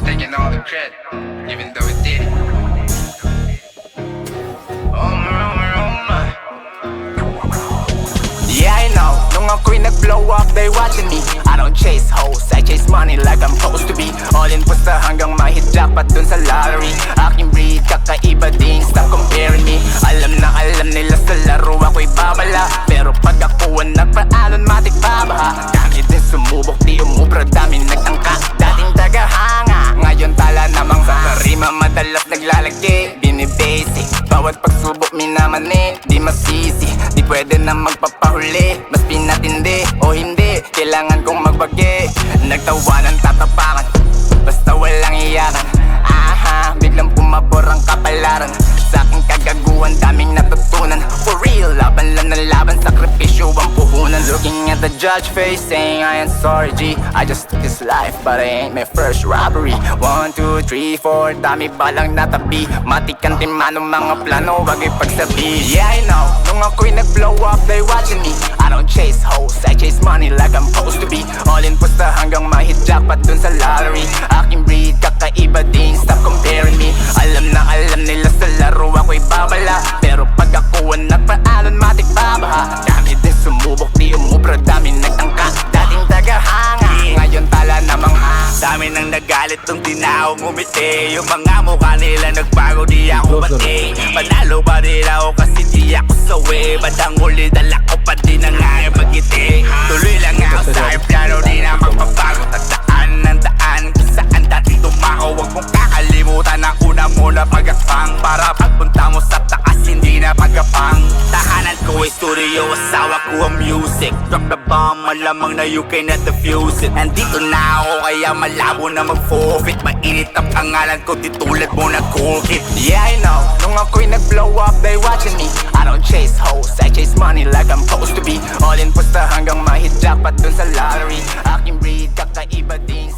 taking all the credit, even though it did it. Oh my. Yeah, I know, nung ako'y nag-blow up, they watching me. I don't chase hoes, I chase money like I'm supposed to be. All in pusta hanggang ma-hit jackpot dun sa lottery. Aking breed, kakaiba din, stop comparing me. Alam na alam nila sa laro ako'y babala, pero pag ako ang nagpaanon matik babaha. Dami din sumubok, di umubra, dami nagtangka. Dating tagahanga, ngayon tala namang sa karima madalas naglalagi. Binibasic, bawat pagsubok minamani, di masisi. Di pwede na magpapahuli, mas pinatindi o hindi, kailangan kong magbagi. Nagtawanan, tatapakan, basta walang iyakan. Aha, biglang pumabor ang kapalaran. Sa aking kagaguhan, daming natutunan. For real, laban lang ng laban, sakripisyo ang puhunan. Looking at the judge face, saying I am sorry G, I just took this life, but it ain't my first robbery. 1, 2, 3, 4, dami palang natabi. Matikan din manong mga plano, wag ipagsabi. Yeah, I know, nung ako'y nag-blow up, they watching me. I don't chase hoes, I chase money like I'm supposed to be. All in pusta hanggang ma-hit jackpot dun sa lottery. Aking breed, kakaiba din, stop comparing me. Alam na alam nila sa laro ako'y babala, pero pag ako ang nagpaanon matik babaha. Dami din sumubok, di umubra, dami nagtangka. Dating tagahanga, ngayon tala namang Dami nang nagalit nung di na ako ngumiti. Yung mga mukha nila nagbago, di ako pati. Panalo ba rin ako kasi di ako sawi. Bandang huli dala ko pa din ang aking pagiti. Tuloy lang ako sa aking plano, di na magpapago. Tagdaan ng daan kung saan dati tumako. Huwag mong kakalimutan ang una muna pagakpang, para pagpunta mo sa taas hindi na pagkapang. Tahanan ko ay studio, asawa ko ang music. Drop the bomb, malamang na you cannot defuse it. Andito na ako kaya malabo na mag-forfeit. Mainit ang pangalan ko, di tulad mo na cool kid. Yeah, I know, nung ako'y nag-blow up, they watching me. I don't chase hoes, I chase money like I'm supposed to be. All in pusta hanggang ma-hit jackpot dun sa lottery. Aking breed, kakaiba din.